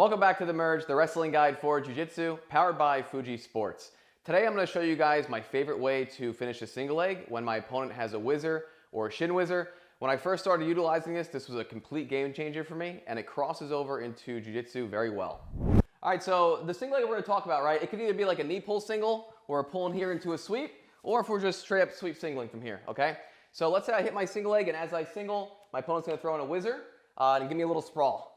Welcome back to The Merge, the wrestling guide for Jiu Jitsu, powered by Fuji Sports. Today I'm going to show you guys my favorite way to finish a single leg when my opponent has a Whizzer or a Shin Whizzer. When I first started utilizing this was a complete game changer for me, and it crosses over into Jiu Jitsu very well. Alright, so the single leg we're going to talk about, right, it could either be like a knee pull single, where we're pulling here into a sweep, or if we're just straight up sweep singling from here, okay? So let's say I hit my single leg, and as I single, my opponent's going to throw in a Whizzer and give me a little sprawl.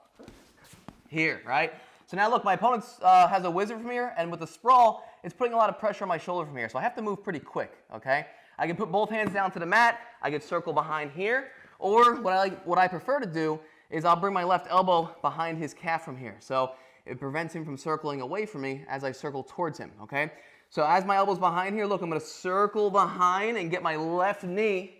Here, right? So now look, my opponent has a Whizzer from here, and with the sprawl, it's putting a lot of pressure on my shoulder from here, so I have to move pretty quick, okay? I can put both hands down to the mat, I can circle behind here, or what I prefer to do is I'll bring my left elbow behind his calf from here. So it prevents him from circling away from me as I circle towards him, okay? So as my elbow's behind here, look, I'm going to circle behind and get my left knee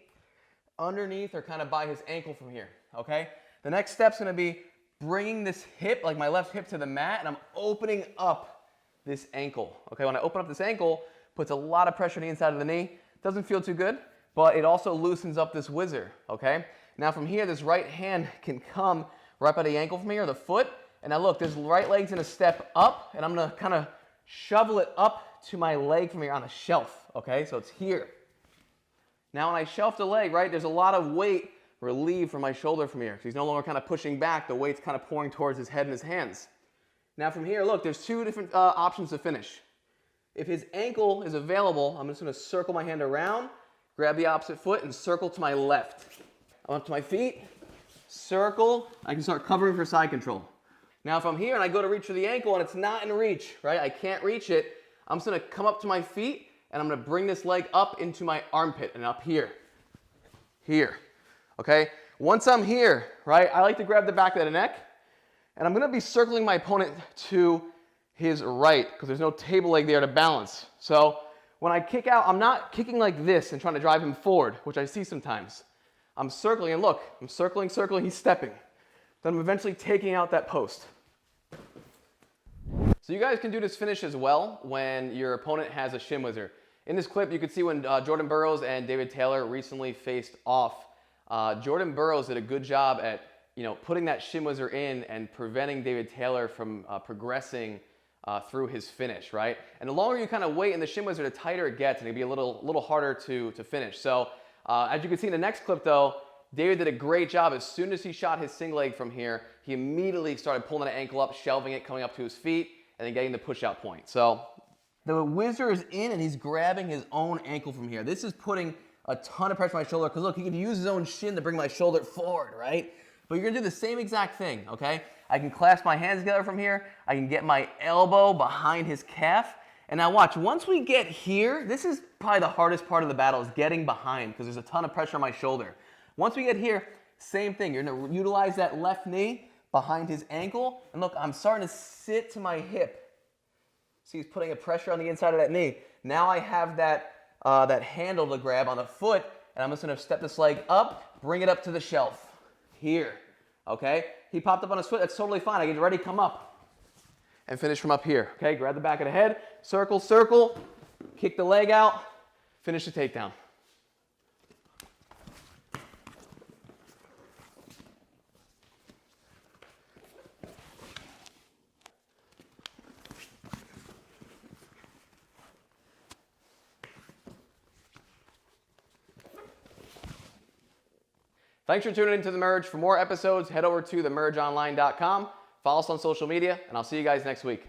underneath or kind of by his ankle from here, okay? The next step's going to be bringing this hip, like my left hip, to the mat, and I'm opening up this ankle, okay? When I open up this ankle, puts a lot of pressure on the inside of the knee. Doesn't feel too good, but it also loosens up this Whizzer, okay? Now from here, this right hand can come right by the ankle from here, or the foot, and now look, this right leg's gonna step up, and I'm gonna kind of shovel it up to my leg from here on a shelf, okay? So it's here. Now when I shelf the leg, right, there's a lot of weight relieved from my shoulder from here. So he's no longer kind of pushing back, the weight's kind of pouring towards his head and his hands. Now from here, look, there's two different options to finish. If his ankle is available, I'm just gonna circle my hand around, grab the opposite foot, and circle to my left. I'm up to my feet, circle, I can start covering for side control. Now if I'm here and I go to reach for the ankle and it's not in reach, right, I can't reach it, I'm just gonna come up to my feet and I'm gonna bring this leg up into my armpit and up here, okay? Once I'm here, right, I like to grab the back of the neck and I'm gonna be circling my opponent to his right because there's no table leg there to balance. So when I kick out, I'm not kicking like this and trying to drive him forward, which I see sometimes. I'm circling and look, I'm circling, he's stepping. Then I'm eventually taking out that post. So you guys can do this finish as well when your opponent has a Shin Whizzer. In this clip, you can see when Jordan Burroughs and David Taylor recently faced off. Jordan Burroughs did a good job at putting that Shin Whizzer in and preventing David Taylor from progressing through his finish, right? And the longer you kind of wait in the Shin Whizzer, the tighter it gets, and it'll be a little harder to finish. So as you can see in the next clip though, David did a great job. As soon as he shot his single leg from here, he immediately started pulling that ankle up, shelving it, coming up to his feet, and then getting the push-out point. So the Whizzer is in, and he's grabbing his own ankle from here. This is putting a ton of pressure on my shoulder, because look, he can use his own shin to bring my shoulder forward, right? But you're gonna do the same exact thing, okay? I can clasp my hands together from here. I can get my elbow behind his calf. And now watch, once we get here, this is probably the hardest part of the battle, is getting behind, because there's a ton of pressure on my shoulder. Once we get here, same thing. You're gonna utilize that left knee behind his ankle. And look, I'm starting to sit to my hip. See, he's putting a pressure on the inside of that knee. Now I have that handle to grab on the foot, and I'm just gonna step this leg up, bring it up to the shelf. Here, okay? He popped up on his foot, that's totally fine. I get ready to come up and finish from up here, okay? Grab the back of the head, circle, circle, kick the leg out, finish the takedown. Thanks for tuning into The Merge. For more episodes, head over to themergeonline.com. Follow us on social media, and I'll see you guys next week.